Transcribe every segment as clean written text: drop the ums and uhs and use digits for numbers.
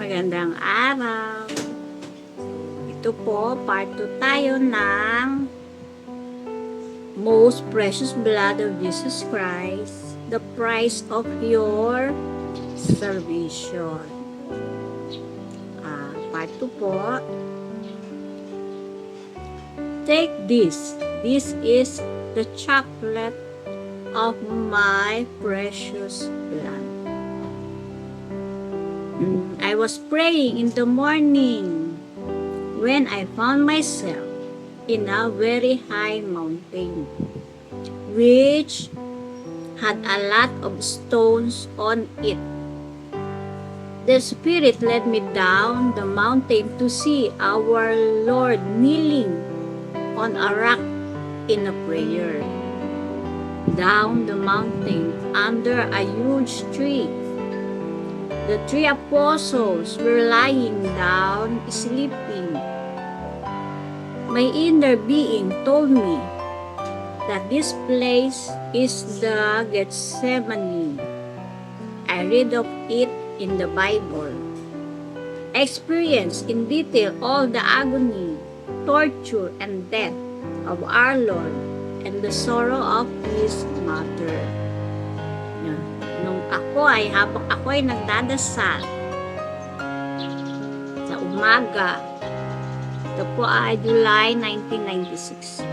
Magandang araw. Ito po, part 2 tayo ng Most Precious Blood of Jesus Christ, the price of your salvation. Part 2 po. Take this. This is the chocolate of my precious blood. I was praying in the morning when I found myself in a very high mountain, which had a lot of stones on it. The Spirit led me down the mountain to see our Lord kneeling on a rock in a prayer. Down the mountain under a huge tree, the 3 apostles were lying down, sleeping. My inner being told me that this place is the Gethsemane. I read of it in the Bible. I experienced in detail all the agony, torture, and death of our Lord and the sorrow of His mother. Habang ako ay nagdadasal sa umaga, ito po ay July 1996,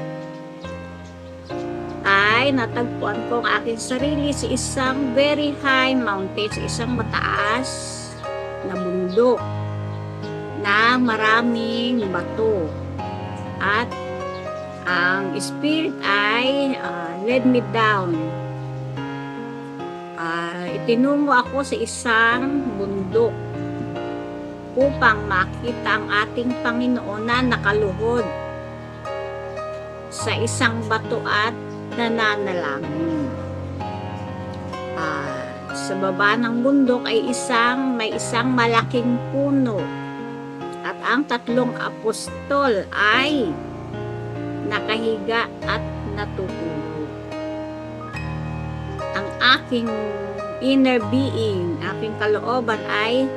ay natagpuan ko ang aking sarili sa isang very high mountain, sa isang mataas na bundok na maraming bato, at ang Spirit ay led me down. Itinungo ako sa isang bundok upang makita ang ating Panginoon na nakaluhod sa isang bato at nananalangin. Sa baba ng bundok ay may isang malaking puno, at ang 3 apostol ay nakahiga at natutulog. Ang aking inner being, aking kalooban ay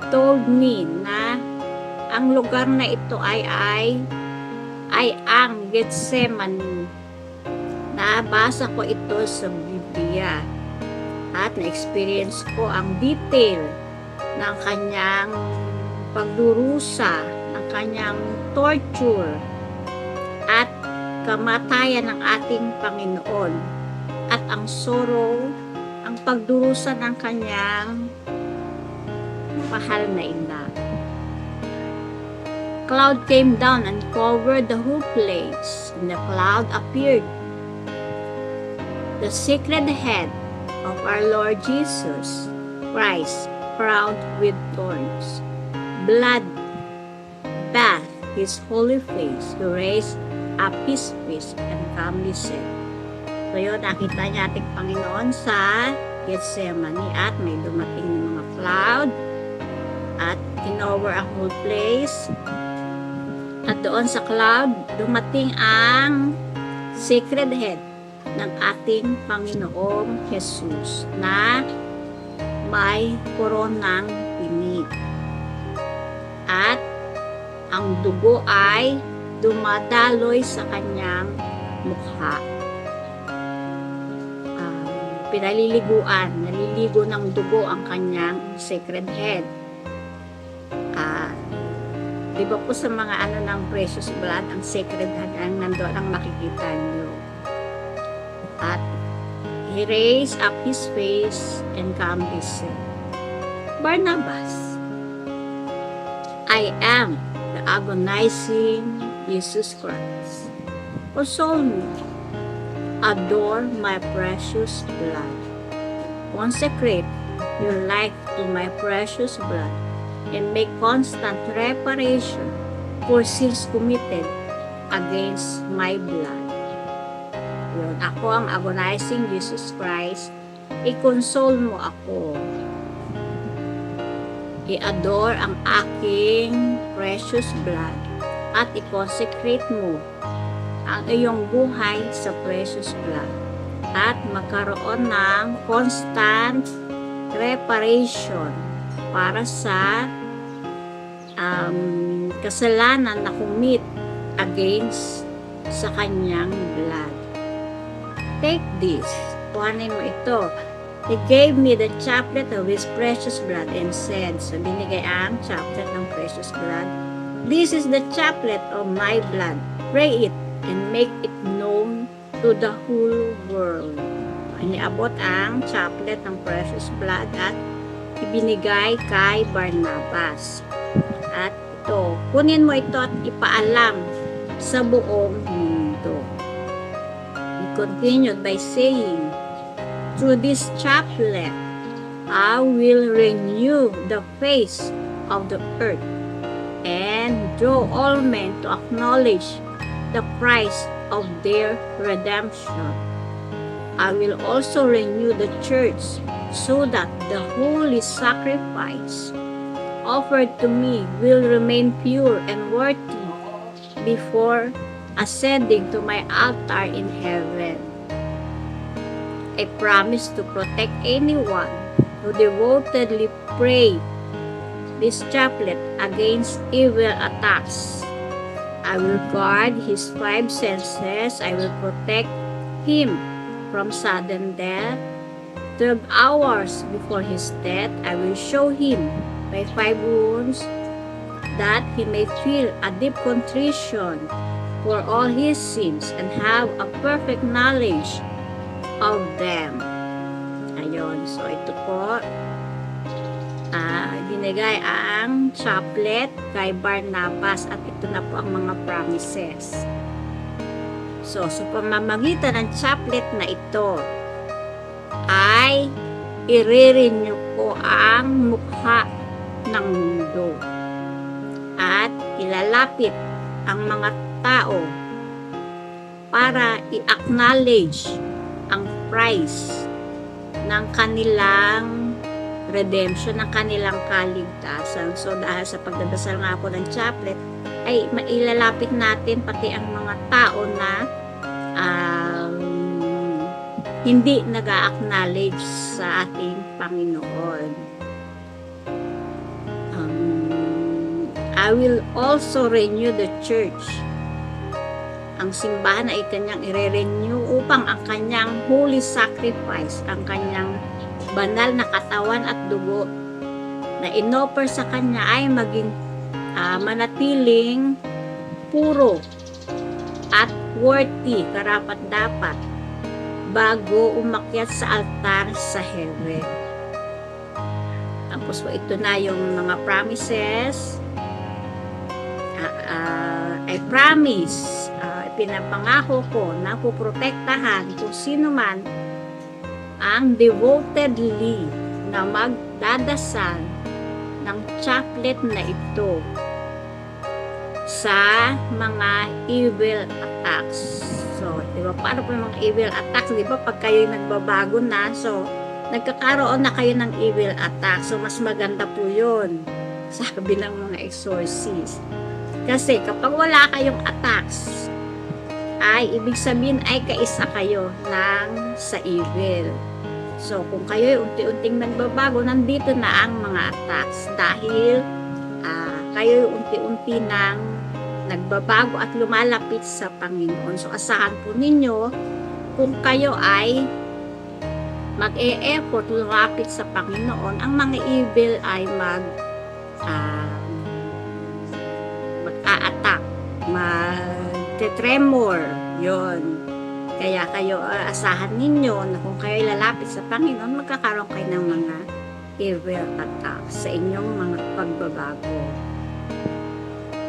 told me na ang lugar na ito ay ang Gethsemane. Nabasa ko ito sa Biblia at na-experience ko ang detail ng kanyang pagdurusa, ng kanyang torture at kamatayan ng ating Panginoon, at ang sorrow, ang pagdurusa ng kanyang mahal na ina. Cloud came down and covered the whole place. In the cloud appeared the sacred head of our Lord Jesus Christ, crowned with thorns. Blood bathed his holy face. He raised up his face and calmly said, so yun, nakita niya ating Panginoon sa Gethsemane, at may dumating ng mga cloud at kinover ang whole place. At doon sa cloud, dumating ang sacred head ng ating Panginoong Jesus na may koronang tinik. At ang dugo ay dumadaloy sa kanyang mukha. Naliligo ng dugo ang kanyang sacred head. Di ba po sa mga ng precious blood, ang sacred head ang nandoon ang makikita nyo. At he raised up his face and calmly said, Barnabas, I am the agonizing Jesus Christ. Console me. Adore my precious blood. Consecrate your life to my precious blood and make constant reparation for sins committed against my blood. Yun, ako ang agonizing Jesus Christ. I-console mo ako. I-adore ang aking precious blood at i-consecrate mo ang iyong buhay sa precious blood at magkaroon ng constant reparation para sa kasalanan na commit against sa kanyang blood. Take this. Kuhanin mo ito. He gave me the chaplet of his precious blood and said, so binigay ang chaplet ng precious blood. This is the chaplet of my blood. Pray it and make it known to the whole world. Iniabot ang chaplet ng precious blood at ibinigay kay Barnabas. At ito, kunin mo ito at ipaalam sa buong mundo. He continued by saying, through this chaplet, I will renew the face of the earth and draw all men to acknowledge the price of their redemption. I will also renew the church so that the holy sacrifice offered to me will remain pure and worthy before ascending to my altar in heaven. I promise to protect anyone who devotedly pray this chaplet against evil attacks. I will guard his 5 senses. I will protect him from sudden death. 12 hours before his death, I will show him by 5 wounds that he may feel a deep contrition for all his sins and have a perfect knowledge of them. Ayun. So, ito po, binigay ang chaplet kay Barnabas at ito na po ang mga promises. So, sa pamamagitan ng chaplet na ito, ay i-renew po ang mukha ng mundo at ilalapit ang mga tao para i-acknowledge ang price ng kanilang redemption, ng kanilang kaligtasan. So, dahil sa pagdadasal nga po ng chaplet, ay mailalapit natin pati ang mga tao na hindi nag-acknowledge sa ating Panginoon. I will also renew the church. Ang simbahan ay kanyang i-renew upang ang kanyang holy sacrifice, ang kanyang banal na katawan at dugo na inoffer sa kanya ay maging manatiling puro at worthy, karapat-dapat bago umakyat sa altar sa heaven. Tapos po ito na yung mga promises. I promise, pinapangako ko na puprotektahan kung sino man ang devotedly na magdadasal ng chaplet na ito sa mga evil attacks. So, di ba, paano po yung mga evil attacks? Di ba, pag kayo'y nagbabago na, so, nagkakaroon na kayo ng evil attacks. So, mas maganda po yun, sabi ng mga exorcist. Kasi, kapag wala kayong attacks, ay, ibig sabihin ay kaisa kayo ng sa evil. So, kung kayo'y unti-unting nagbabago, nandito na ang mga attacks dahil kayo'y unti-unti nang nagbabago at lumalapit sa Panginoon. So, asahan po ninyo kung kayo ay mag-e-effort lumapit sa Panginoon, ang mga evil ay mag-a-attack, mag-tremor, yon. Kaya kayo, asahan ninyo na kung kayo lalapit sa Panginoon, magkakaroon kayo ng mga evil attacks sa inyong mga pagbabago.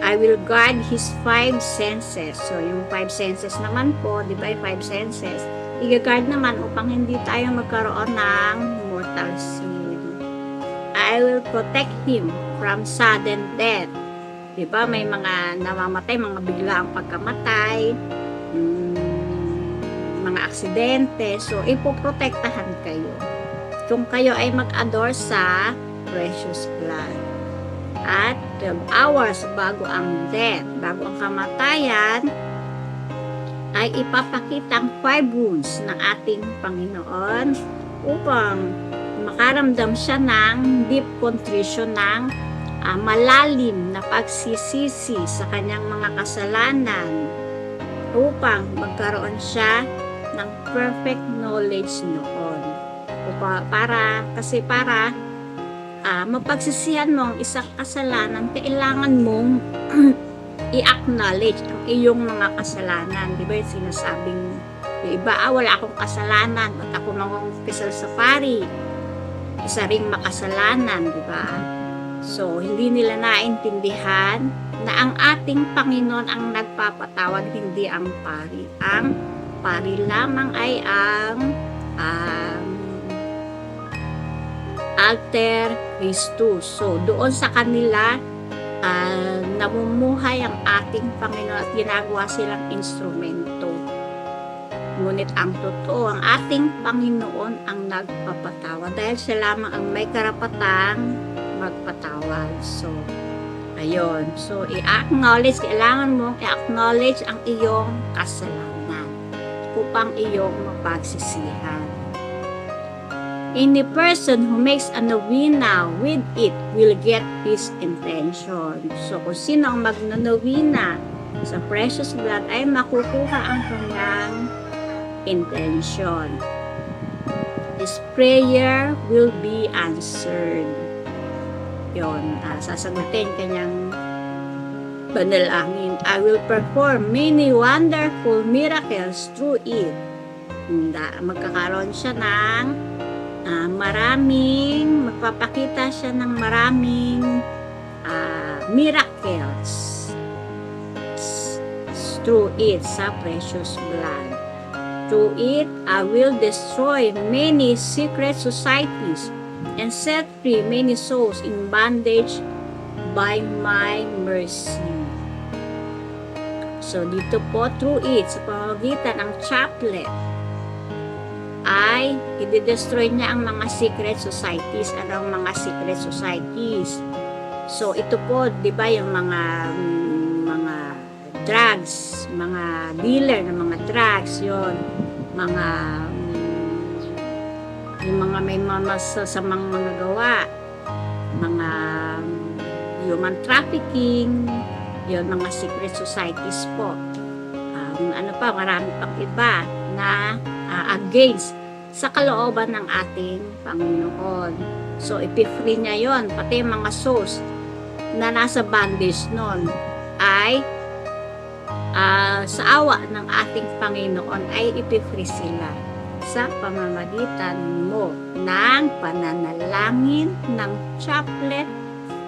I will guard his 5 senses. So, yung 5 senses naman po, di ba, 5 senses, i-guard naman upang hindi tayo magkaroon ng mortal sin. I will protect him from sudden death. Di ba, may mga namamatay, mga biglaang pagkamatay, mga aksidente. So, ipoprotektahan kayo kung kayo ay mag-adore sa precious blood. At 12 hours bago ang death, bago ang kamatayan, ay ipapakita ang 5 wounds ng ating Panginoon upang makaramdam siya ng deep contrition, ng malalim na pagsisisi sa kanyang mga kasalanan upang magkaroon siya ng perfect knowledge noon. Para mapagsisihan mo ang isang kasalanan, kailangan mong i-acknowledge ang iyong mga kasalanan. Di ba yung sinasabing yung iba, wala akong kasalanan at ako nang kisal sa pari, isa ring makasalanan, di ba? So, hindi nila naintindihan na ang ating Panginoon ang nagpapatawad, hindi ang pari. Ang pari lamang ay ang alter Christus. So, doon sa kanila, namumuhay ang ating Panginoon at ginagawa silang instrumento. Ngunit ang totoo, ang ating Panginoon ang nagpapatawad dahil siya lamang ang may karapatang magpatawad. So, ayun. So, kailangan mong i-acknowledge ang iyong kasalanan upang iyong mapagsisihan. Any person who makes a novena with it will get his intention. So, kung sino ang magno-novena sa precious blood ay makukuha ang kanyang intention. His prayer will be answered. Yun, sasagutin kanyang panalangin. I will perform many wonderful miracles through it. Magkakaroon siya ng magpapakita siya ng maraming miracles through it, sa precious blood. Through it, I will destroy many secret societies and set free many souls in bondage by my mercy. So, dito po, through it, sa pamamagitan ng chaplet, ay i-destroy niya ang mga secret societies. Anong mga secret societies? So, ito po, di ba, yung mga drugs, mga dealer ng mga drugs, yon, yung mga may masasamang mga gawa, mga human trafficking, yon, mga secret societies po. Marami pang iba na against sa kalooban ng ating Panginoon. So, ipifree niya yon, pati mga souls na nasa bondage nun ay sa awa ng ating Panginoon ay ipifree sila sa pamamagitan mo ng pananalangin ng chaplet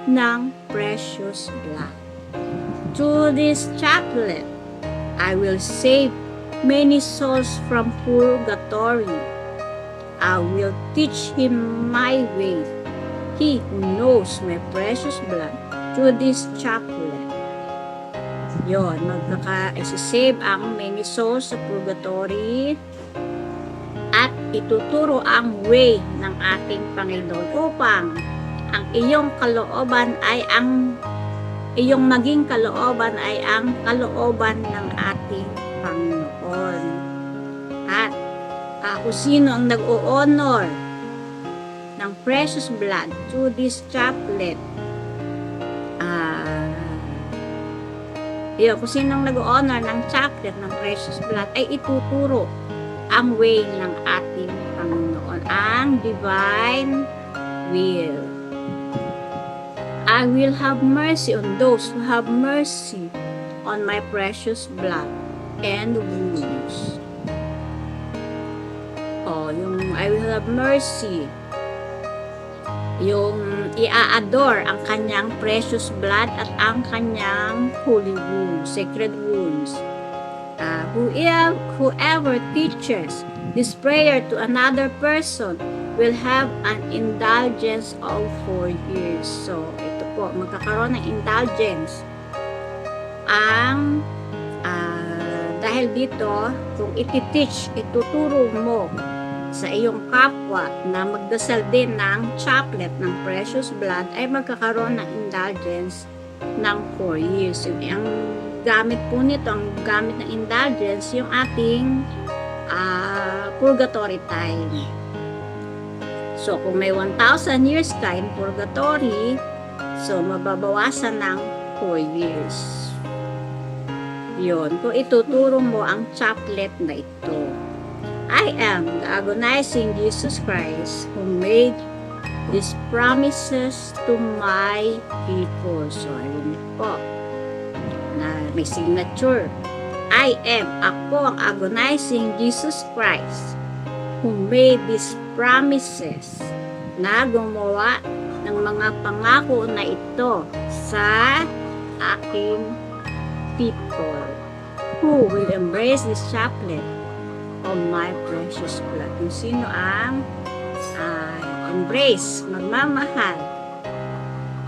ng precious blood. Through this chaplet, I will save many souls from purgatory. I will teach him my way. He who knows my precious blood through this chaplet. Yon, magkaka-save ang many souls sa purgatory at ituturo ang way ng ating Panginoon upang ang iyong kalooban ay iyong maging kalooban ay ang kalooban ng ating Panginoon. At kung sino ang nag-o-honor ng precious blood through this chaplet, kung sino ang nag-o-honor ng chaplet ng precious blood ay ituturo ang way ng ating Panginoon, ang divine will. I will have mercy on those who have mercy on my precious blood and wounds. Yung I will have mercy, yung i-adore ang kanyang precious blood at ang kanyang holy wounds, sacred wounds. Whoever teaches this prayer to another person will have an indulgence of 4 years. So, ito po, magkakaroon ng indulgence ang dahil dito, kung iti-teach, ituturo mo sa iyong kapwa na magdasal din ng chaplet ng precious blood, ay magkakaroon ng indulgence ng 4 years. Ang gamit po nito, ang gamit ng indulgence, yung ating purgatory time. So, kung may 1,000 years ka in purgatory, so, mababawasan ng 4 years. Yun. Kung ituturo mo ang chaplet na ito. I am the agonizing Jesus Christ who made these promises to my people. So, ayun po. Na may signature. I am, ako ang agonizing Jesus Christ who made these promises na gumawa ng mga pangako na ito sa aking people who will embrace this chaplet of my precious blood. Kung sino ang embrace, magmamahal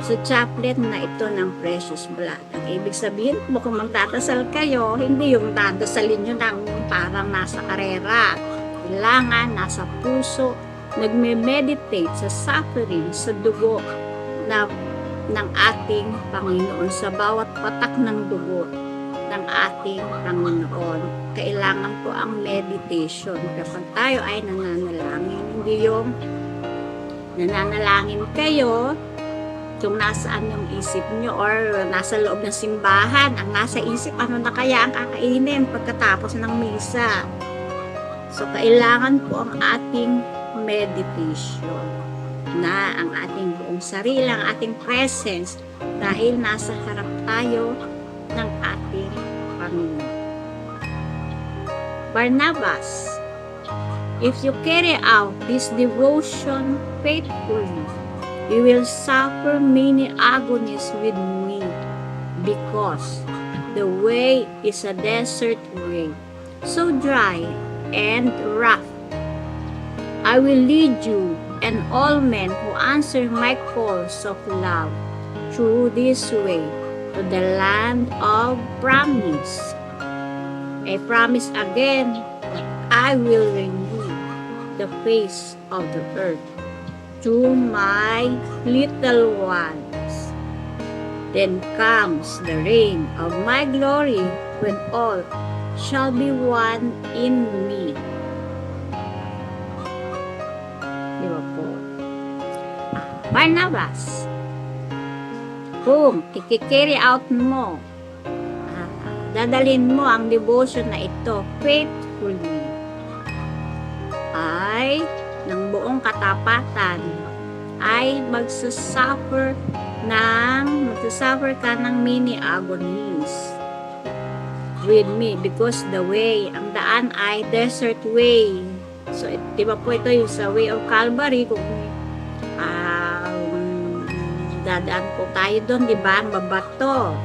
sa chaplet na ito ng precious blood. Ang ibig sabihin mo, kung magdadasal kayo, hindi yung dadasalin nyo ng parang nasa karera. Kailangan nasa puso, nagme-meditate sa suffering, sa dugo ng ating Panginoon, sa bawat patak ng dugo ng ating Panginoon. Kailangan po ang meditation kapag tayo ay nananalangin. Hindi yung nananalangin kayo kung nasaan yung isip nyo or nasa loob ng simbahan. Ang nasa isip, ano na kaya ang kakainin pagkatapos ng misa. So, kailangan po ang ating meditation na ang ating buong sarili, ang ating presence dahil nasa harap tayo ng ating Panginoon. Barnabas, if you carry out this devotion faithfully, you will suffer many agonies with me because the way is a desert way, so dry and rough. I will lead you and all men who answer my calls of love through this way to the land of promise. I promise again that I will renew the face of the earth to my little ones. Then comes the reign of my glory when all shall be one in me. Di ba po? Barnabas, kung i-carry out mo, dadalhin mo ang devotion na ito faithfully, ay ng buong katapatan, ay magsasuffer ka ng many agonies with me because the way, ang daan ay desert way. So, di ba po ito yung sa way of Calvary, kung dadaan po tayo doon, di ba? Mabato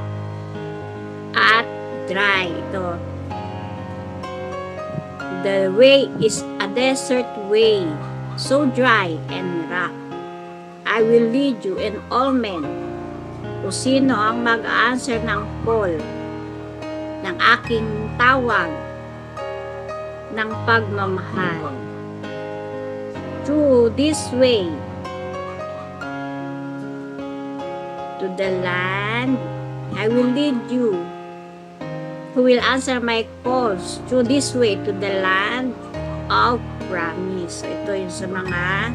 at dry ito. The way is a desert way, so dry and rough. I will lead you and all men. Kung sino ang mag-answer ng call, ng aking tawag, ng pagmamahal. Through this way, to the land, I will lead you. Who will answer my calls through this way to the land of promise. So, ito yung sa mga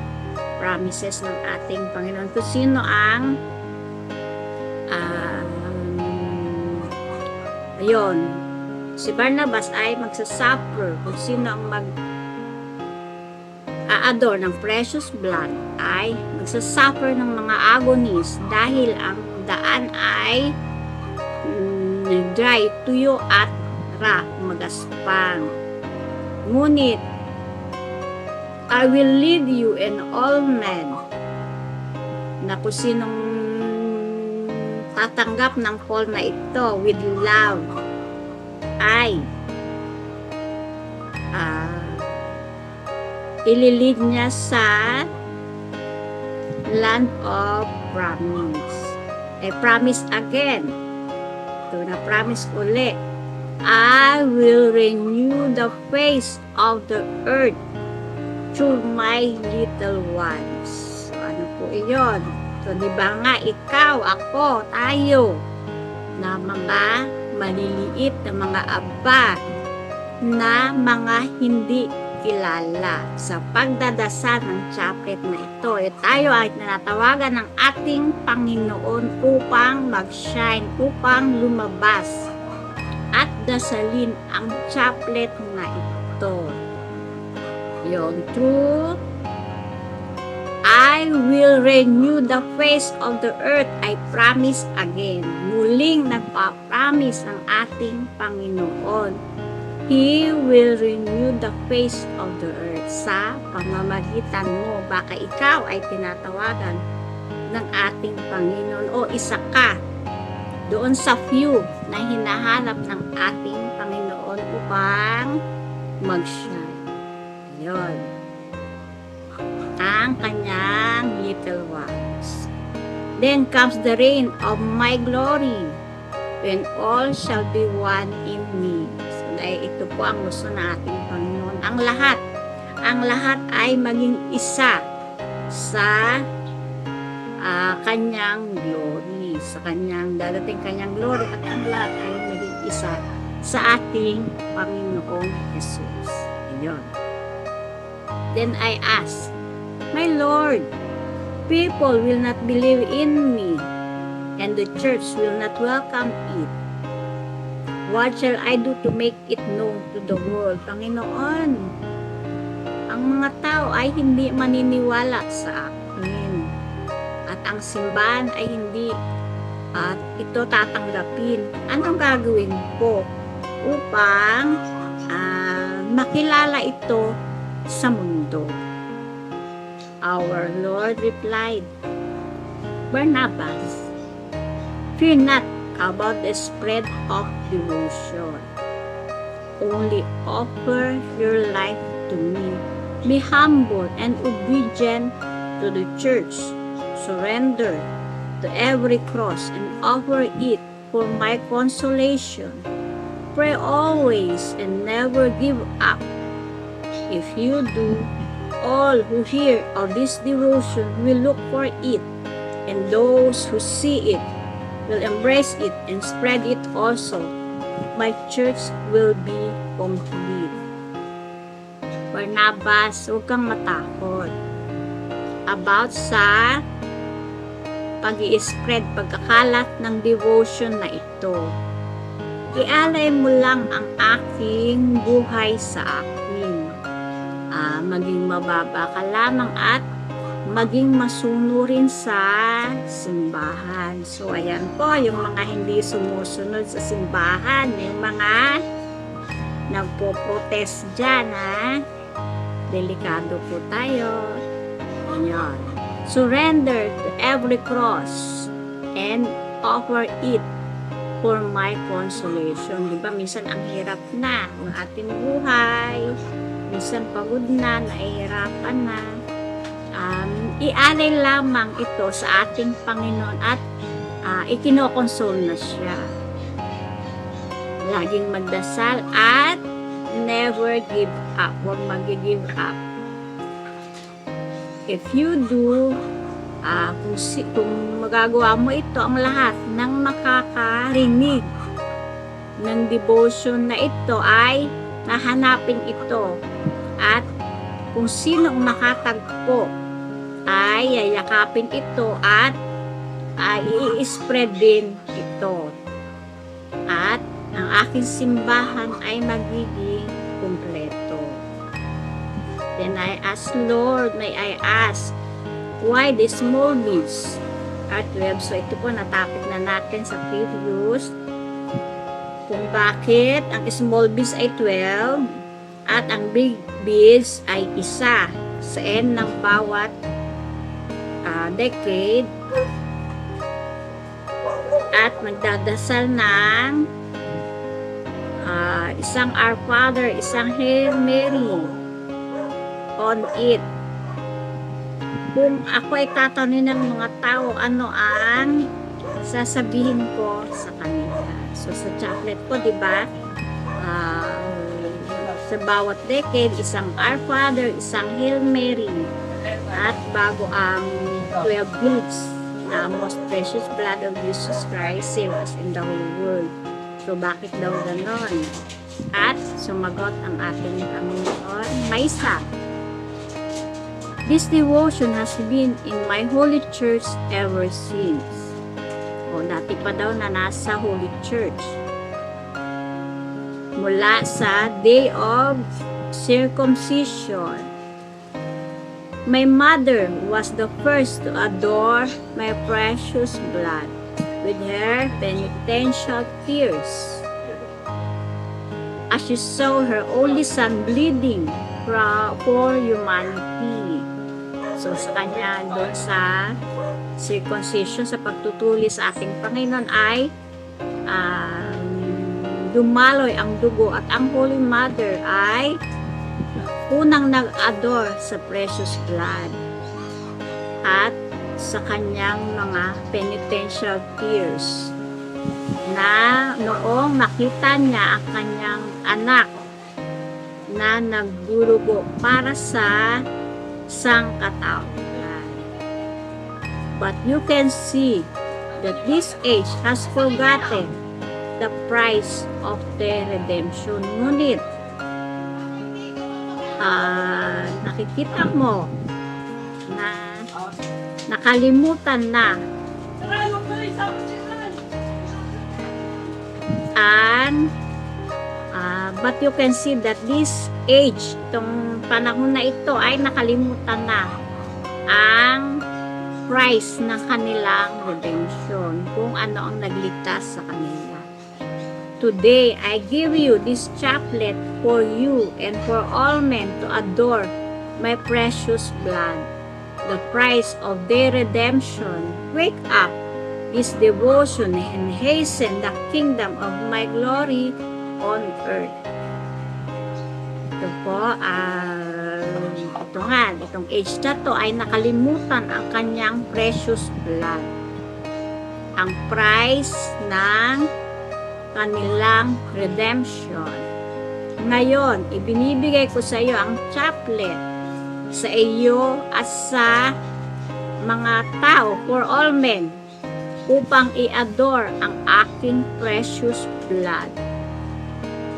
promises ng ating Panginoon. Kung sino ang ayun, si Barnabas ay magsasuffer. Kung sino ang mag-a-adore ng precious blood ay magsasuffer ng mga agonies dahil ang daan ay dry, tuyo at rough, magaspang. Ngunit, I will lead you and all men, na kung sinong tatanggap ng call na ito with love ay ililid niya sa land of promise. I promise again, ito na promise ulit, I will renew the face of the earth through my little ones. So, ano po iyon? So, di ba nga, ikaw, ako, tayo, na mga maliliit na mga aba, na mga hindi kilala. Sa pagdadasal ng chaplet na ito, tayo ay tinatawagan ng ating Panginoon upang mag-shine, upang lumabas at dasalin ang chaplet na ito. Yon, true. I will renew the face of the earth. I promise again. Muling nagpa-promise ang ating Panginoon. He will renew the face of the earth. Sa pamamagitan mo, baka ikaw ay tinatawagan ng ating Panginoon o isa ka doon sa few na hinahanap ng ating Panginoon upang mag-shine. Yun. Ang kanyang little ones. Then comes the reign of my glory, when all shall be one in me. So, ito po ang gusto ng ating Panginoon. Ang lahat ay maging isa sa kanyang glory, sa kanyang dadating kanyang glory, at ang lahat ay maging isa sa ating Panginoong Jesus. Ayun. Then I ask, my Lord, people will not believe in me, and the church will not welcome it. What shall I do to make it known to the world? Panginoon, ang mga tao ay hindi maniniwala sa akin, at ang simbahan ay hindi at ito tatanggapin. Anong gagawin ko upang makilala ito sa mundo? Our Lord replied, Barnabas, fear not about the spread of devotion. Only offer your life to me. Be humble and obedient to the church. Surrender to every cross and offer it for my consolation. Pray always and never give up. If you do, all who hear of this devotion will look for it, and those who see it will embrace it and spread it also. My church will be complete. Barnabas, huwag kang matakot about sa pag-i-spread, pagkakalat ng devotion na ito. Ialay mo lang ang aking buhay sa akin. Maging mababa ka lamang at maging masunurin sa simbahan. So, ayan po, yung mga hindi sumusunod sa simbahan, yung mga nagpo-protest dyan, ha? Delikado po tayo. Ayan. Surrender to every cross and offer it for my consolation. Diba, minsan ang hirap na ng ating buhay. Minsan pagod na, nahihirapan na. Ialay lamang ito sa ating Panginoon at ikinokonsol na siya. Laging magdasal at never give up. Huwag mag-give up. If you do, kung magagawa mo ito, ang lahat ng makakarinig ng devotion na ito ay nahanapin ito, at kung sino ang makatagpo ay yayakapin ito at i-spread din ito, at ang aking simbahan ay magiging kumpleto. Then I ask, Lord, may I ask, why the small beads are 12? So ito po, natapik na natin sa previous, kung bakit ang small beads ay 12 at ang big beads ay isa sa end ng bawat decade, at magdadasal ng isang Our Father, isang Hail Mary on it. Kung ako ay tatanungin ng mga tao, ano ang sasabihin ko sa kanila? So, sa chaplet ko, di ba? Sa bawat decade, isang Our Father, isang Hail Mary, at bago ang 12 beads na most precious blood of Jesus Christ, save us in the whole world. So, bakit daw ganon? At sumagot ang ating Panginoon, may sabi, "This devotion has been in my Holy Church ever since." O, dati pa daw na nasa Holy Church. Mula sa day of circumcision. My mother was the first to adore my precious blood with her penitential tears, as she saw her only son bleeding for humanity. So sa kanya, doon sa circumcision, sa pagtutuli sa ating Panginoon ay dumaloy ang dugo, at ang Holy Mother ay unang nag-adore sa precious blood at sa kanyang mga penitential tears, na noong makita niya ang kanyang anak na nagdurugo para sa sangkatauhan. But you can see that this age has forgotten the price of the redemption. Ngunit, nakikita mo na nakalimutan na and but you can see that this age, itong panahon na ito, ay nakalimutan na ang price ng kanilang redemption, kung ano ang nagligtas sa kanila. Today, I give you this chaplet for you and for all men to adore my precious blood, the price of their redemption. Wake up this devotion and hasten the kingdom of my glory on earth. Ito po, itong age na to ay nakalimutan ang kanyang precious blood. Ang price ng kanilang redemption. Ngayon, ibinibigay ko sa iyo ang chaplet sa iyo at sa mga tao, for all men, upang i-adore ang aking precious blood,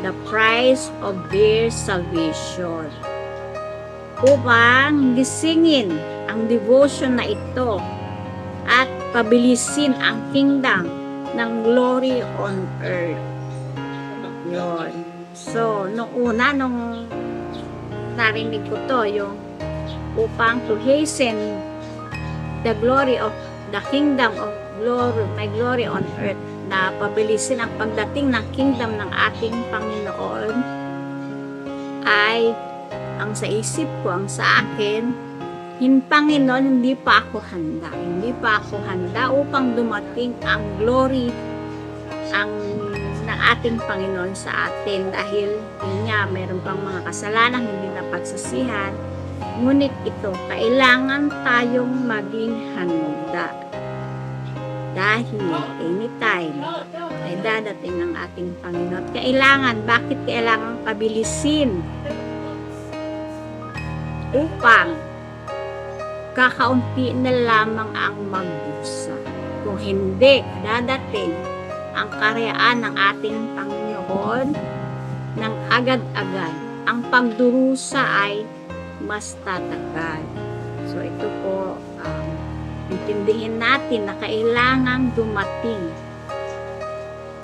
the price of their salvation. Upang gisingin ang devotion na ito at pabilisin ang kingdom ng glory on earth. Yun. So, nung narinig ko to, yung upang to hasten the glory of the kingdom of glory, my glory on earth, na pabilisin ang pagdating ng kingdom ng ating Panginoon, ay ang sa isip ko, ang sa akin, Panginoon, hindi pa ako handa upang dumating ang glory ng ating Panginoon sa atin, dahil yun nga, meron pang mga kasalanan hindi na pagsasihan. Ngunit ito, kailangan tayong maging handa, dahil anytime ay dadating ang ating Panginoon. Bakit kailangan pabilisin? Upang kakaunti na lamang ang magdusa. Kung hindi, dadating ang karyaan ng ating Panginoon ng agad-agad. Ang pagdurusa ay mas tatagal. So ito po, intindihin natin na kailangang dumating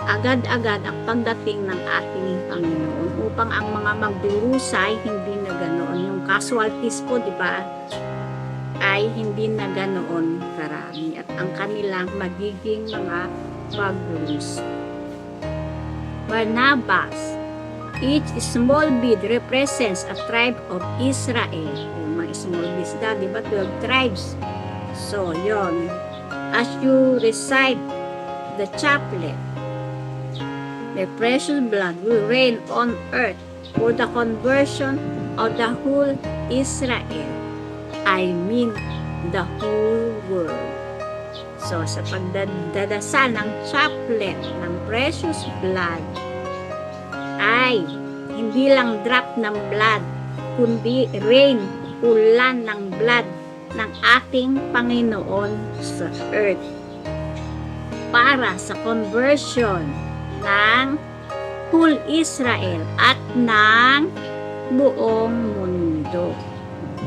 agad-agad ang pagdating ng ating Panginoon, upang ang mga magdurusa ay hindi na ganoon. Yung casualties po, di ba, ay hindi na ganoon karami, at ang kanilang magiging mga magdurusa. Barnabas, each small bead represents a tribe of Israel. Yung mga small beads daw, di ba, 12 tribes. So, yon. As you recite the chaplet, the precious blood will rain on earth for the conversion of the whole Israel. I mean, the whole world. So, sa pagdadasal ng chaplet ng precious blood, ay hindi lang drop ng blood, kundi rain, ulan ng blood ng ating Panginoon sa earth, para sa conversion ng whole Israel at ng buong mundo.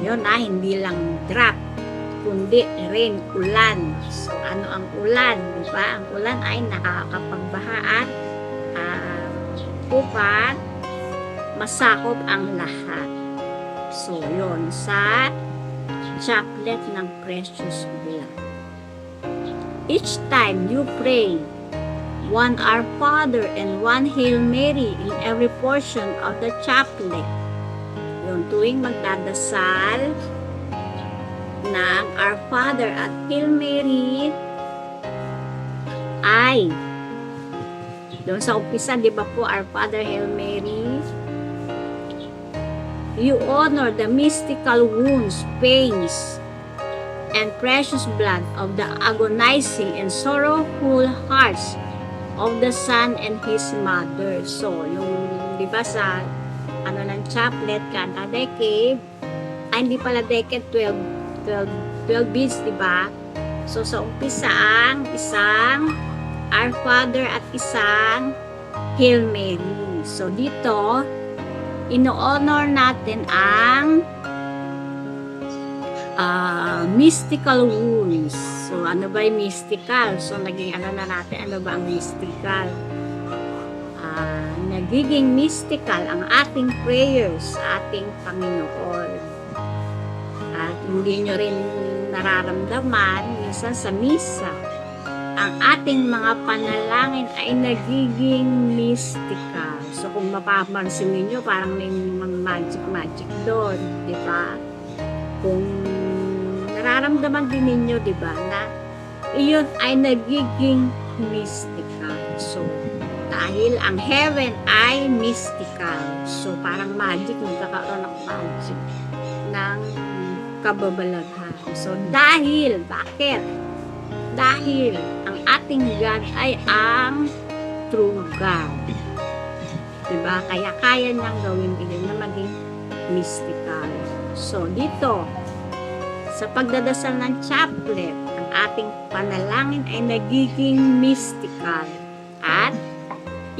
Yun hindi lang drop, kundi rin ulan. So, ano ang ulan? Diba? Ang ulan ay nakakapagbaha at upang masakop ang lahat. So, yun sa chaplet ng precious blood. Each time you pray one Our Father and one Hail Mary in every portion of the chaplet, yung tuwing magdadasal ng Our Father at Hail Mary ay doon sa umpisa, di ba po, Our Father, Hail Mary, you honor the mystical wounds, pains, and precious blood of the agonizing and sorrowful hearts of the Son and His Mother. So, yung, di ba sa ng chaplet, kada decade, hindi pala decade, 12 beads, di ba? So, sa umpisa ang isang Our Father at isang Hail Mary. So, dito, ino-honor natin ang mystical wounds. So, ano ba yung mystical? So, naging na natin, ano ba ang mystical? Nagiging mystical ang ating prayers sa ating Panginoon. At hindi nyo rin nararamdaman, minsan sa misa, ang ating mga panalangin ay nagiging mystical. So, kung mapapansin ninyo, parang may mga magic doon, di ba? Kung nararamdaman din ninyo, di ba, na iyon ay nagiging mystical. So, dahil ang heaven ay mystical. So, parang magic, nagkakaroon ng magic ng kababalaghan. So, dahil, bakit? Dahil ang ating God ay ang true God. Diba? Kaya kaya niyang gawin din na maging mystical. So, dito, sa pagdadasal ng chaplet, ang ating panalangin ay nagiging mystical. At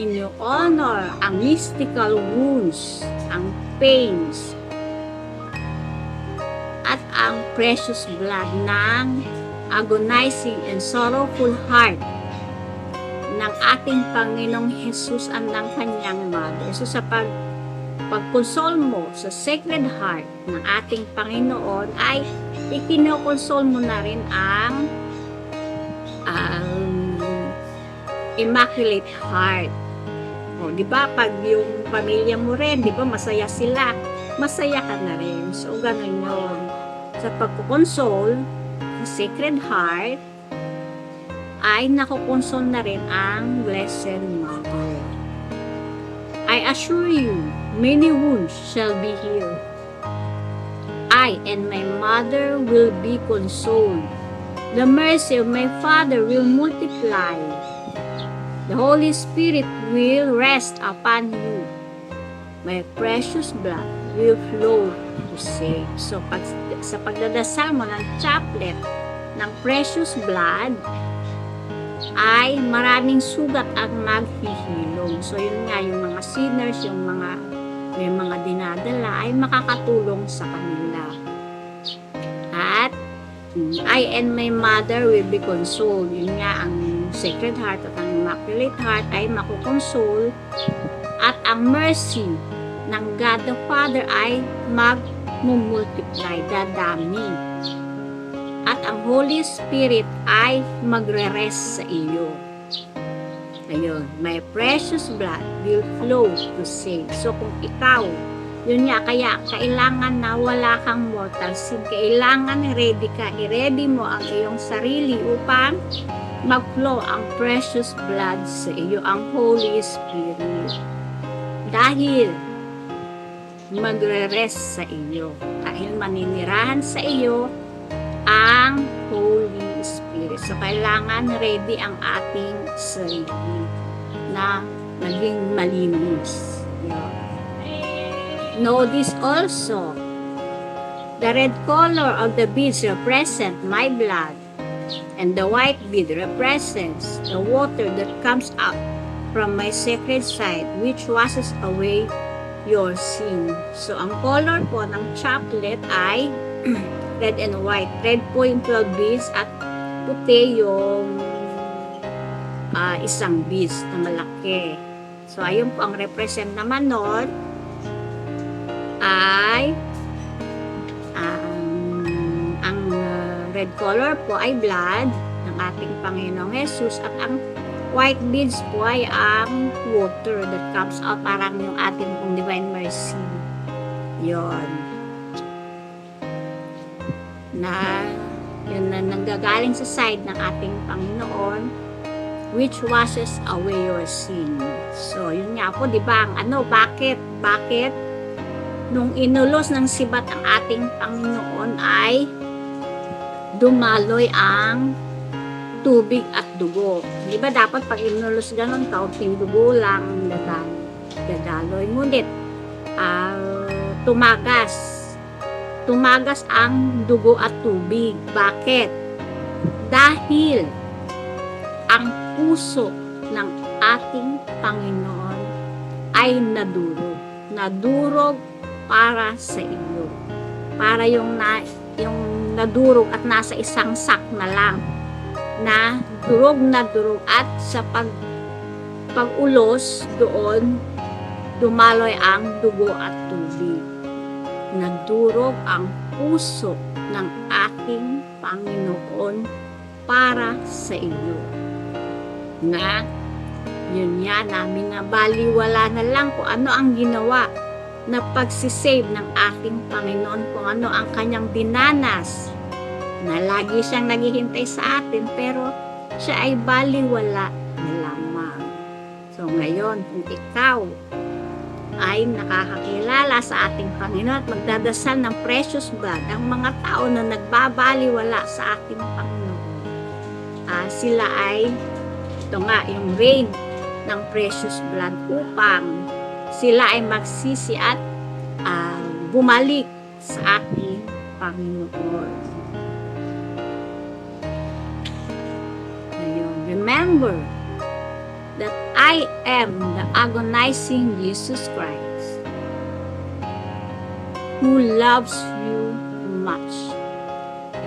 ino-honor ang mystical wounds, ang pains, at ang precious blood ng agonizing and sorrowful heart ng ating Panginoong Jesus at ng kanyang mother. So sa pagkonsol mo sa Sacred Heart ng ating Panginoon ay ikinokonsol mo na rin ang Immaculate Heart. O, di ba, pag yung pamilya mo rin, di ba, masaya sila, masaya ka na rin. So, ganun yun. Sa pagkukonsol, Sacred Heart, ay nakukonsol na rin ang Blessed Mother. I assure you, many wounds shall be healed. I and my mother will be consoled. The mercy of my Father will multiply. The Holy Spirit will rest upon you. My precious blood will flow to save. So, sa pagdadasal mo ng chaplet ng precious blood, ay maraming sugat ang maghihilom. So, yun nga, yung mga sinners, yung mga may mga dinadala, ay makakatulong sa kanila. At, I and my mother will be consoled. Yun nga, ang Sacred Heart at ang Immaculate Heart ay makukonsol. At ang mercy ng God the Father ay mag-multiply, dadami. At ang Holy Spirit ay magre-rest sa iyo. Ayun, my precious blood will flow to save. So kung ikaw, yun nga, kaya kailangan na wala kang mortal sin. Kailangan ready ka, i-ready mo ang iyong sarili upang mag-flow ang precious blood sa iyo, ang Holy Spirit. Dahil magre-rest sa iyo. Dahil maninirahan sa iyo ang Holy Spirit. So, kailangan ready ang ating sarili na maging malinis. Know this also. The red color of the beads represent my blood, and the white bead represents the water that comes up from my sacred side, which washes away your sin. So, ang color po ng chaplet ay red and white. Red po yung 12 beads at puti yung isang beast na malaki. So, ayun po ang represent naman nun ay ang red color po ay blood ng ating Panginoong Jesus at ang white beads po ay ang water that comes out, parang yung ating pong divine mercy. Yun. Yun na nanggagaling sa side ng ating Panginoon, which washes away your sin. So, yun nga po, di ba? Bakit nung inulos ng sibat ang ating Panginoon ay dumaloy ang tubig at dugo. Di ba dapat pag inulos ganun, kaunting dugo lang dadaloy. Ngunit, tumagas ang dugo at tubig. Bakit? Dahil ang puso ng ating Panginoon ay nadurog para sa iyo. Para yung nadurog at nasa isang sak na lang, na durog at sa pag-ulos doon dumaloy ang dugo at tubig. Nadurog ang puso ng ating Panginoon para sa iyo. Na yun yan, namin nabaliwala na lang kung ano ang ginawa na pagsisave ng ating Panginoon, kung ano ang kanyang dinanas, na lagi siyang naghihintay sa atin, pero siya ay baliwala na lamang. So ngayon, kung ikaw ay nakakakilala sa ating Panginoon at magdadasal ng precious blood, ang mga tao na nagbabaliwala sa ating Panginoon, sila ay ito nga, yung reign ng precious blood upang sila ay magsisi at bumalik sa ating Panginoon. Ayun. Remember that I am the agonizing Jesus Christ who loves you much.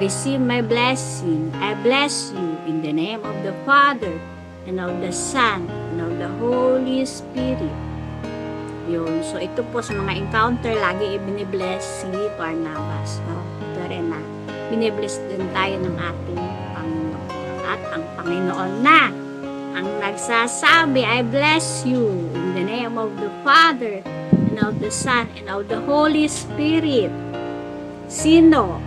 Receive my blessing. I bless you in the name of the Father, and of the Son, and of the Holy Spirit. Yun. So, ito po sa mga encounter, lagi ibinibless si Barnabas. So, ito rin na. Binibless din tayo ng ating Panginoon. At ang Panginoon na ang nagsasabi, I bless you in the name of the Father, and of the Son, and of the Holy Spirit. Sino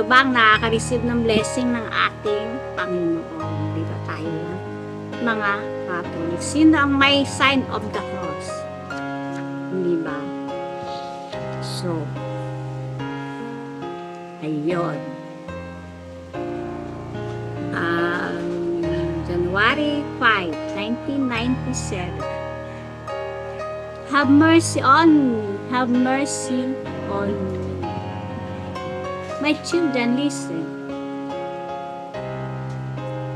bang nakaka-receive ng blessing ng ating Panginoon? Dito tayo lang, mga Catholic. Sino ang may sign of the cross? Hindi ba? So, ayun. January 5, 1997. Have mercy on me. Have mercy on me. My children, listen.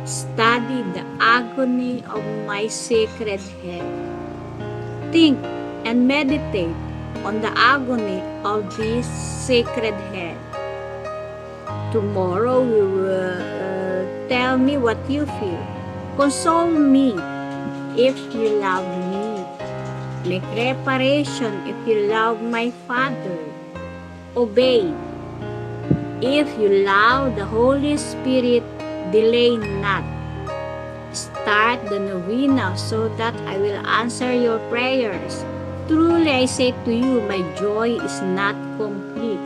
Study the agony of my sacred head. Think and meditate on the agony of this sacred head. Tomorrow you will tell me what you feel. Console me if you love me. Make reparation if you love my Father. Obey. If you love the Holy Spirit, delay not. Start the novena so that I will answer your prayers. Truly I say to you, my joy is not complete.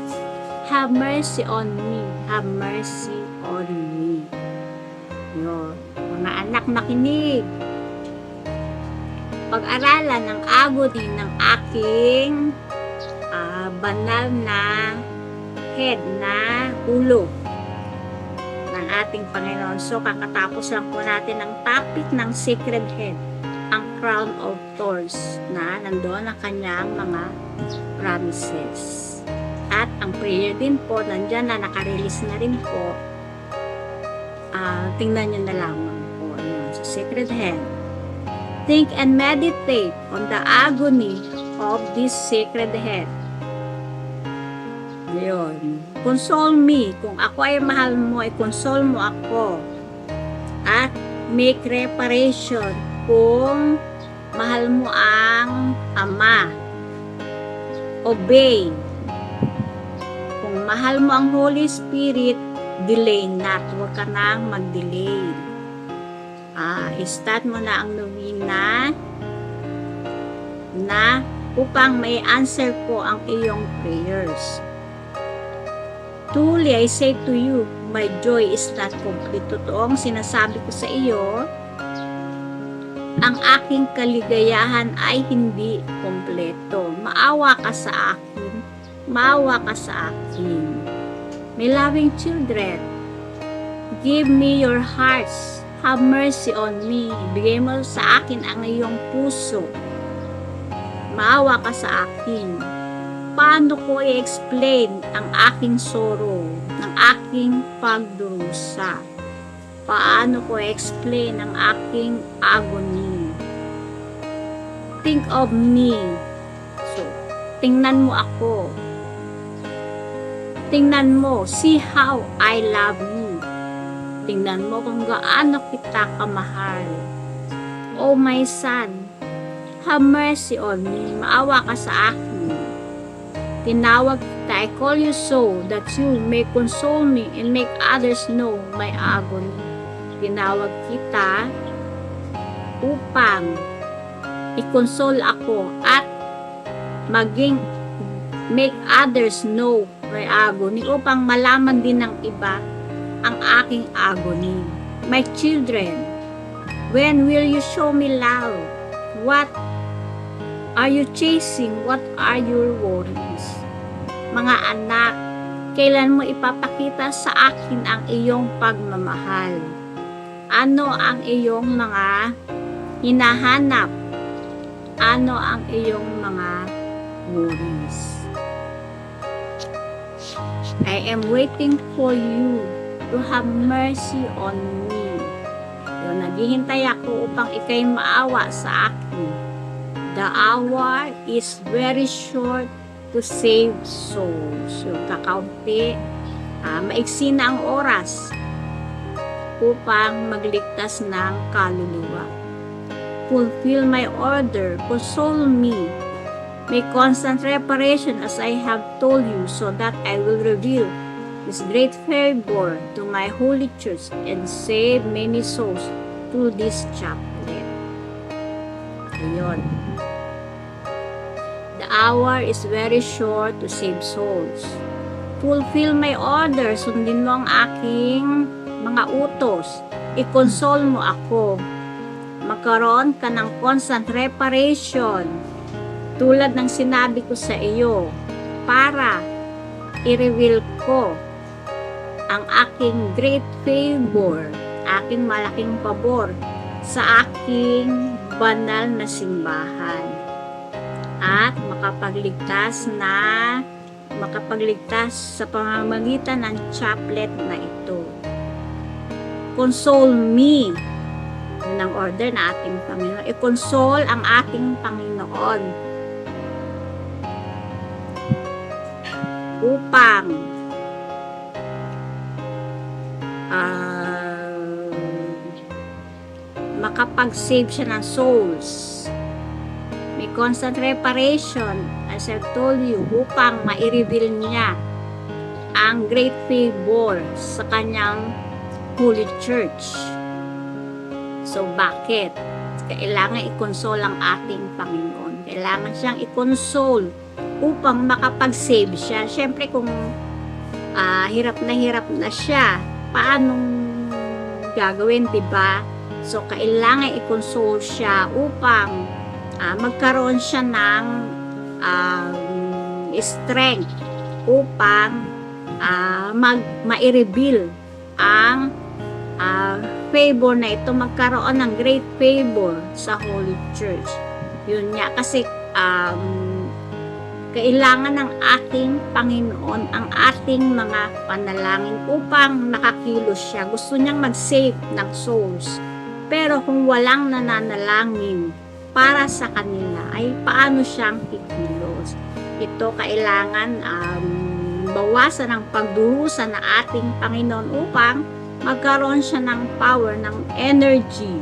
Have mercy on me. Have mercy on me. Yun. Mga anak, makinig. Pag-aralan ng agony ng aking banal na head, na ulo ng ating Panginoon. So, kakatapos lang po natin ang topic ng sacred head, ang crown of thorns, na nandoon ang kanyang mga promises. At ang prayer din po, nandyan na, nakarelease na rin po. Tingnan nyo na lamang po. Yun, sa sacred head. Think and meditate on the agony of this sacred head. Yun. Console me. Kung ako ay mahal mo, ay console mo ako. At make reparation kung mahal mo ang Ama. Obey. Kung mahal mo ang Holy Spirit, delay not. Huwag ka nang mag-delay. Start mo na ang novena na upang may answer ko ang iyong prayers. Truly, I say to you, my joy is not complete. Totoong sinasabi ko sa iyo, ang aking kaligayahan ay hindi kompleto. Maawa ka sa akin. Maawa ka sa akin. My loving children, give me your hearts. Have mercy on me. Ibigay mo sa akin ang iyong puso. Maawa ka sa akin. Paano ko i-explain ang aking sorrow, ang aking pagdurusa? Paano ko i-explain ang aking agony? Think of me. So, tingnan mo ako. Tingnan mo, see how I love you. Tingnan mo kung gaano kita kamahal. Oh my son, have mercy on me. Maawa ka sa akin. Tinawag kita, I call you so that you may console me and make others know my agony. Tinawag kita upang i-console ako at maging make others know my agony, upang malaman din ng iba ang aking agony. My children, when will you show me love? What are you chasing? What are your worries? Mga anak, kailan mo ipapakita sa akin ang iyong pagmamahal? Ano ang iyong mga hinahanap? Ano ang iyong mga worries? I am waiting for you to have mercy on me. Yun, naghihintay ako upang ikay maawa sa akin. The hour is very short to save souls. So, kakaunti, maiksi na ang oras upang magligtas ng kaluluwa. Fulfill my order, console me, make constant reparation as I have told you, so that I will reveal this great favor to my holy church and save many souls through this chaplet. Ayun. The hour is very short to save souls. Fulfill my order, sundin mo ang aking mga utos. I-console mo ako. Magkaroon ka ng constant reparation tulad ng sinabi ko sa iyo para i-reveal ko ang aking great favor, aking malaking pabor sa aking banal na simbahan at makapagligtas sa pamamagitan ng chaplet na ito. Console me. Yun ang order na ating Panginoon. I-console ang ating Panginoon upang makapag-save siya ng souls. May constant reparation, as I've told you, upang ma-reveal niya ang great favor sa kanyang Holy Church. So, bakit? Kailangan i-console ang ating Panginoon. Kailangan siyang i-console upang makapag-save siya. Siyempre, kung hirap na siya, paanong gagawin, diba? So, kailangan i-console siya upang magkaroon siya ng strength upang ma-reveal ang favor na ito, magkaroon ng great favor sa Holy Church. Yun nga, kasi kailangan ng ating Panginoon ang ating mga panalangin upang nakakilos siya. Gusto niyang mag-save ng souls. Pero kung walang nananalangin para sa kanila, ay paano siyang kikilos? Ito kailangan bawasan ang pagdurusa na ating Panginoon upang magkaroon siya ng power, ng energy,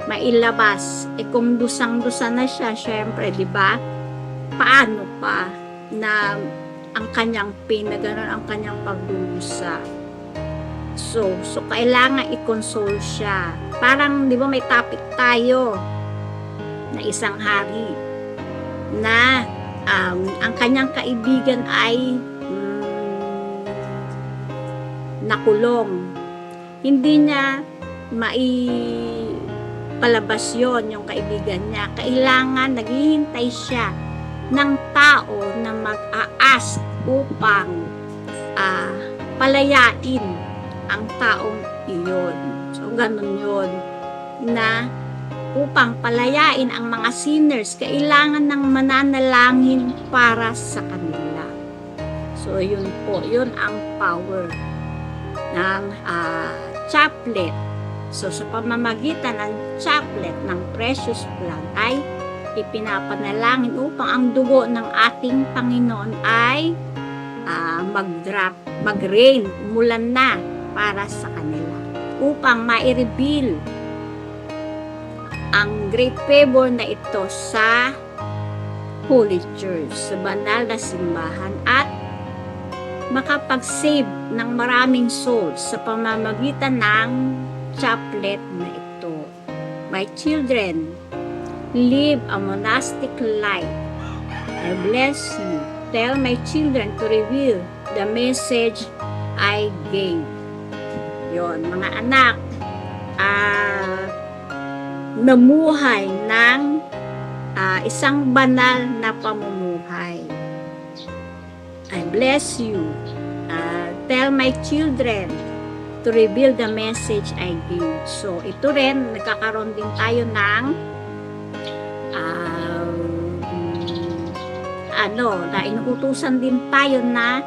mailabas. Kung dusang-dusa na siya, syempre, di ba? Paano pa na ang kanyang pain, na gano'n ang kanyang pagdurusa? So kailangan i-console siya. Parang, di ba, may topic tayo na isang hari na ang kanyang kaibigan ay nakulong. Hindi niya maipalabas yon yung kaibigan niya. Kailangan naghihintay siya ng tao na mag-a-ask upang palayain ang taong iyon. So, ganun yun. Na upang palayain ang mga sinners, kailangan ng mananalangin para sa kanila. So, yun po. Yun ang power ng chaplet. So, sa pamamagitan ng chaplet ng precious blood ay ipinapanalangin upang ang dugo ng ating Panginoon ay mag-rain, umulan na para sa kanila. Upang ma-reveal ang great favor na ito sa Holy Church, sa banal na simbahan, at makapag-save ng maraming souls sa pamamagitan ng chaplet na ito. My children, live a monastic life. I bless you. Tell my children to reveal the message I gave. Yon, mga anak, namuhay ng isang banal na pamumuhay. I bless you. Tell my children to reveal the message I give. So, ito rin, nagkakaroon din tayo ng na inuutusan din tayo na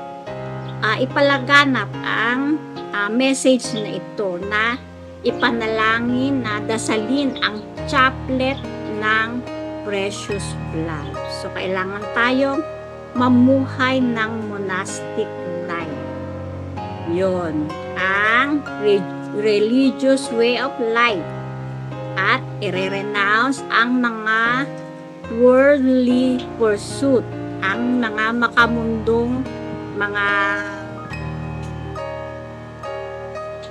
ipalaganap ang message na ito, na ipanalangin, na dasalin ang chaplet ng precious blood. So, kailangan tayong mamuhay ng monastic life. Yon ang religious way of life, at i-renounce ang mga worldly pursuit, ang mga makamundong mga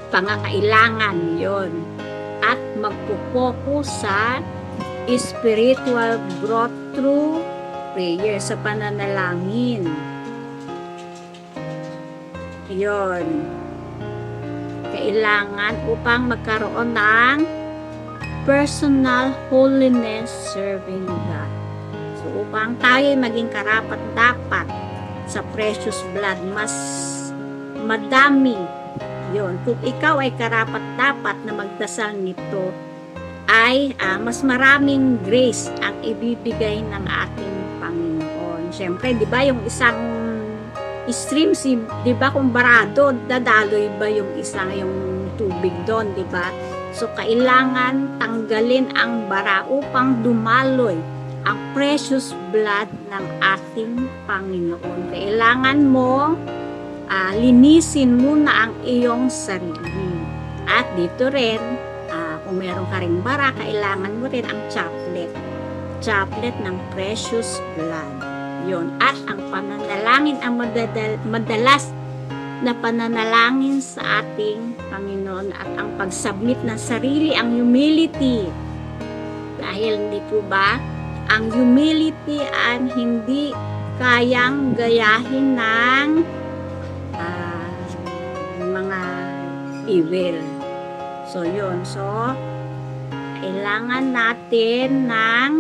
pangangailangan, yon, at magpo-focus sa spiritual growth through prayer, sa pananalangin. Yon, kailangan upang magkaroon ng personal holiness serving God. So, upang tayo maging karapat-dapat sa precious blood, mas madami yon. Kung ikaw ay karapat-dapat na magdasal nito, ay mas maraming grace ang ibibigay ng ating Panginoon. Siyempre, di ba, yung isang stream, di ba, kung barado, dadaloy ba yung yung tubig doon, di ba? So, kailangan tanggalin ang bara upang dumaloy ang precious blood ng ating Panginoon. Kailangan mo linisin muna ang iyong sarili. At dito rin, kung meron ka ring bara, kailangan mo rin ang chaplet ng precious blood. Yun. At ang pananalangin, ang madalas na pananalangin sa ating Panginoon, at ang pagsubmit ng sarili, ang humility. Dahil hindi po ba, ang humility ang hindi kayang gayahin ng mga evil. So, yun. So, kailangan natin ng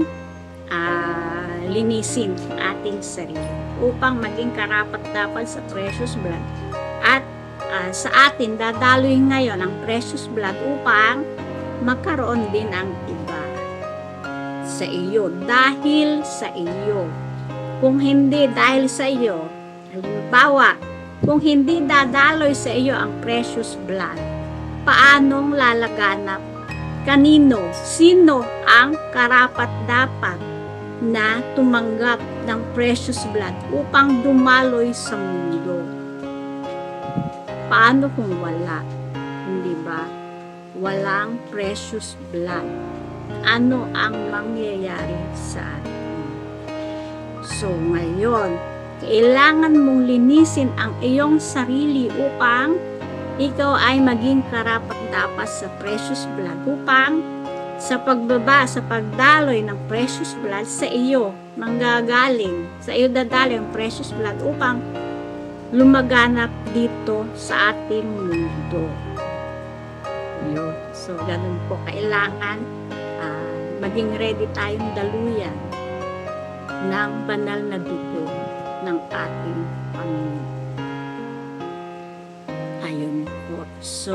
linisin ang ating sarili upang maging karapat-dapat sa precious blood. At sa atin, dadaloy ngayon ang precious blood upang magkaroon din ang iba sa iyo, dahil sa iyo. Kung hindi dahil sa iyo, halimbawa, kung hindi dadaloy sa iyo ang precious blood, paanong lalaganap Kanino? Sino ang karapat-dapat na tumanggap ng precious blood upang dumaloy sa mundo? Paano kung wala? Hindi ba? Walang precious blood. Ano ang mangyayari sa atin? So, ngayon, kailangan mong linisin ang iyong sarili upang ikaw ay maging karapat-dapat sa precious blood, upang sa pagbaba, sa pagdaloy ng precious blood sa iyo, manggagaling, sa iyo dadaloy ang precious blood upang lumaganap dito sa ating mundo. Yun. So, ganun po, kailangan maging ready tayong daluyan ng banal na dugo ng ating Panginoon. Ayun po. So,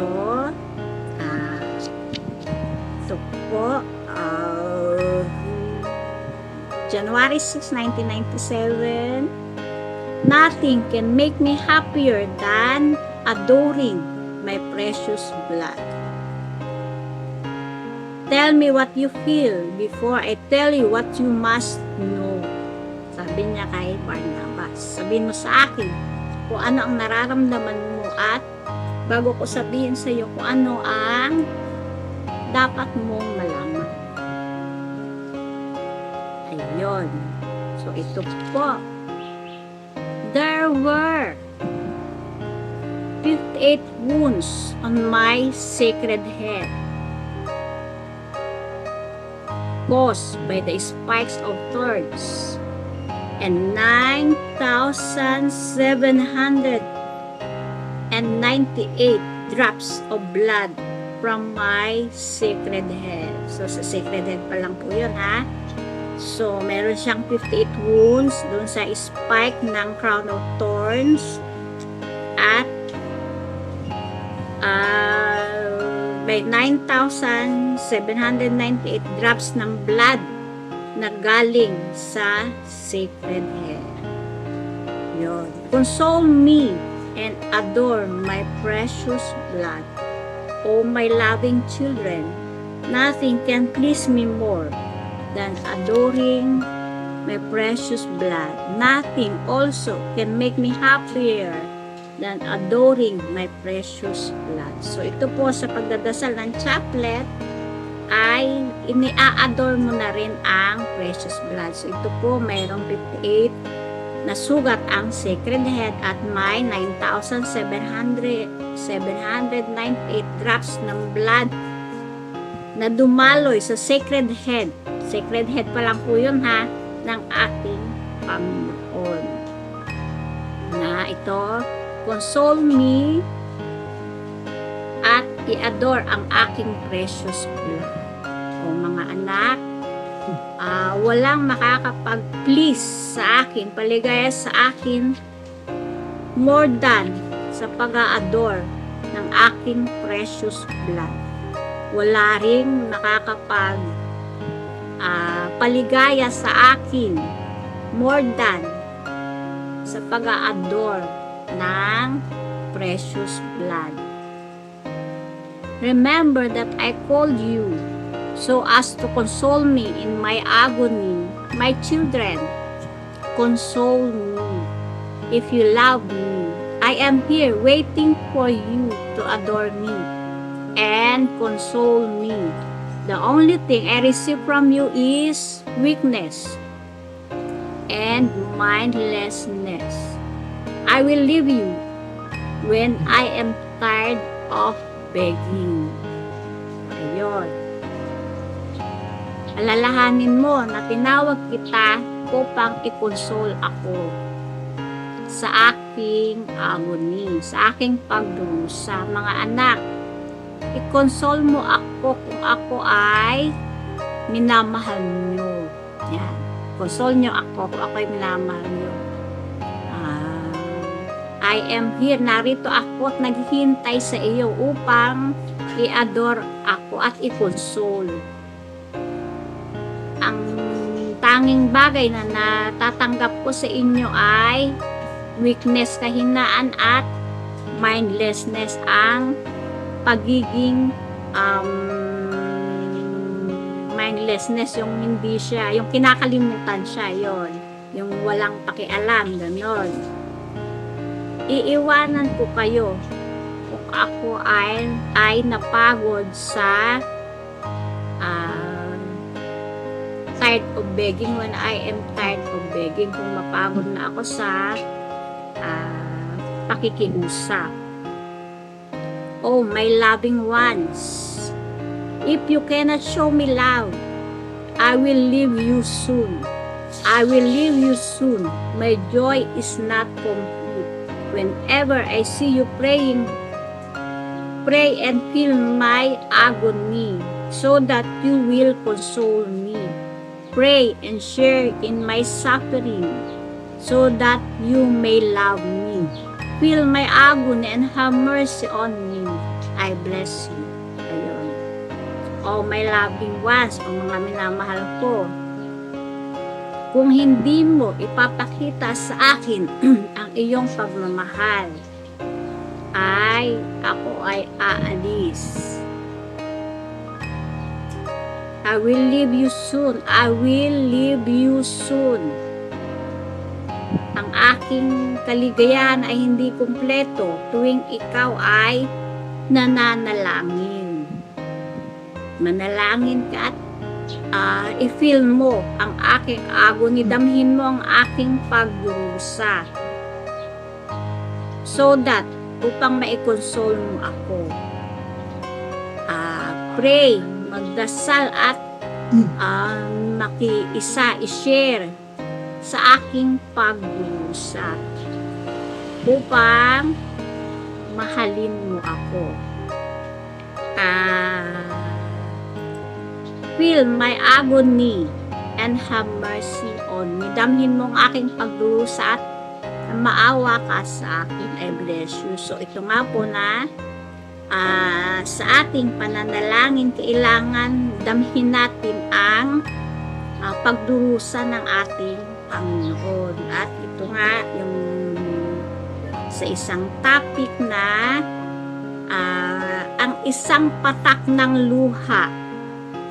ito po, January 6, 1997, nothing can make me happier than adoring my precious blood. Tell me what you feel before I tell you what you must know. Sabi niya kay Barnabas, sabihin mo sa akin kung ano ang nararamdaman mo at bago ko sabihin sa iyo kung ano ang dapat mong malaman. Ayun. So, ito po. There were 58 wounds on my sacred head, caused by the spikes of thorns, and 9,798 drops of blood from my sacred head. So, sa sacred head pa lang po yun, ha? So, meron siyang 58 wounds doon sa spike ng crown of thorns at by 9,798 drops ng blood na galing sa sacred head. Yun. Console me and adore my precious blood. O my loving children, nothing can please me more than adoring my precious blood. Nothing also can make me happier than adoring my precious blood. So, ito po sa pagdadasal ng chaplet ay ini-adore mo na rin ang precious blood. So, ito po mayroong 58 na sugat ang sacred head at may 9,798 drops ng blood na dumaloy sa sacred head. Sacred head pa lang po yun, ha, ng ating Panginoon. Na ito, console me at i-adore ang aking precious blood. O mga anak, walang makakapag-please sa akin, paligaya sa akin, more than sa pag-a-adore ng aking precious blood. Wala ring makakapag paligaya sa akin more than sa pag-a-adore ng precious blood. Remember that I called you so as to console me in my agony. My children, console me. If you love me, I am here waiting for you to adore me and console me. The only thing I receive from you is weakness and mindlessness. I will leave you when I am tired of begging. Ayun. Alalahanin mo na tinawag kita upang i-console ako sa aking agony, sa aking pagdurusa. Mga anak, i-console mo ako kung ako ay minamahal nyo. Yan. Console nyo ako kung ako ay minamahal nyo. I am here, narito ako at naghihintay sa iyo upang i-adore ako at i-console. Ang tanging bagay na natatanggap ko sa inyo ay weakness, kahinaan at mindlessness, ang pagiging mindlessness, yung hindi siya, yung kinakalimutan siya, yon, yung walang pakialam, ganon. Iiwanan ko kayo kung ako ay napagod sa tired of begging, when I am tired of begging, kung mapagod na ako sa pakikiusap. Oh, my loving ones, if you cannot show me love, I will leave you soon. I will leave you soon. My joy is not complete. Whenever I see you praying, pray and feel my agony, so that you will console me. Pray and share in my suffering, so that you may love me. Feel my agony and have mercy on me. I bless you. Ayun. O my loving ones, o mga minamahal ko, kung hindi mo ipapakita sa akin ang iyong pagmamahal, ako ay aalis. I will leave you soon. I will leave you soon. Ang aking kaligayahan ay hindi kumpleto tuwing ikaw ay nananalangin. Manalangin ka at i-feel mo ang aking agony, damhin mo ang aking pagdurusa. So that, upang maikonsol mo ako. Pray, magdasal at makiisa, i-share sa aking pagdurusa upang mahalin mo ako. Feel my agony and have mercy on me. Damhin mo ang aking pagdurusa at maawa ka sa akin. I bless you. So ito nga po na sa ating pananalangin, kailangan damhin natin ang pagdurusa ng ating Panginoon. At ito nga yung sa isang topic na ang isang patak ng luha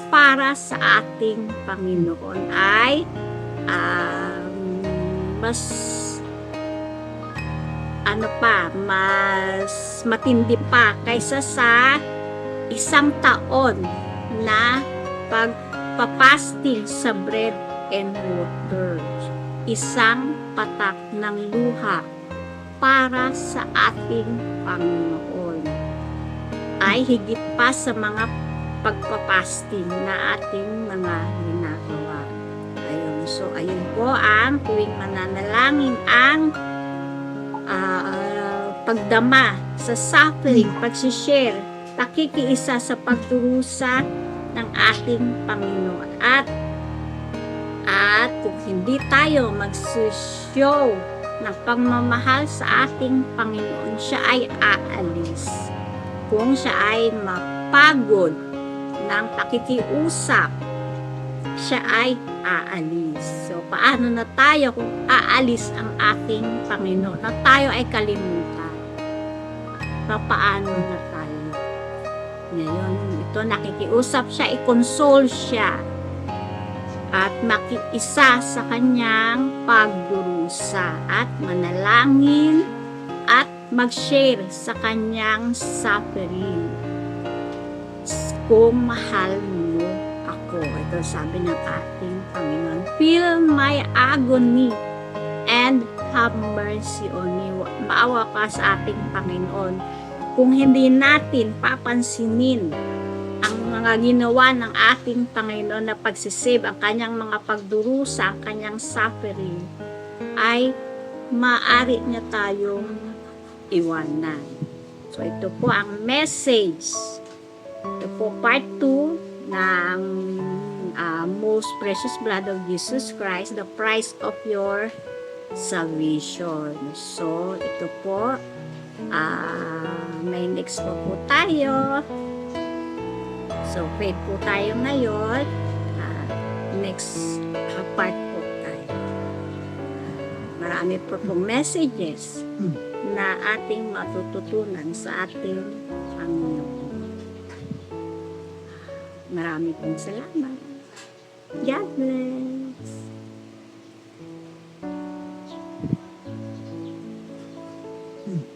para sa ating Panginoon ay mas mas matindi pa kaysa sa isang taon na pagpapasting sa bread and water. Isang patak ng luha para sa ating Panginoon ay higit pa sa mga pagpapasting na ating mga ginagawa. Ayun. So, ayun po ang tuwing mananalangin ang pagdama sa suffering, pagsishare, pakikiisa sa pagdurusa ng ating Panginoon. At kung hindi tayo mag-show ng pagmamahal sa ating Panginoon, siya ay aalis. Kung siya ay mapagod ng pakikiusap, siya ay aalis. So, paano na tayo kung aalis ang ating Panginoon na tayo ay kalimutan? Paano na tayo? Ngayon, ito nakikiusap siya, i-console siya at makiisa sa kanyang pagdurusa at manalangin at mag-share sa kanyang suffering. Kung mahal mo ako, ito sabi ng ating Panginoon, feel my agony and have mercy on me. Maawa ka sa ating Panginoon. Kung hindi natin papansinin ang mga ginawa ng ating Panginoon na pagsisave, ang kanyang mga pagdurusa, ang kanyang suffering, ay maaari niya tayong iwanan. So ito po ang message. Ito po part 2 ng most precious blood of Jesus Christ, the price of your salvation. So, ito po, may next po tayo. So, wait po tayo ngayon. Next part po tayo. Marami po pong messages na ating matututunan sa ating Panginoon. Marami pong salamat. God bless. Hmm.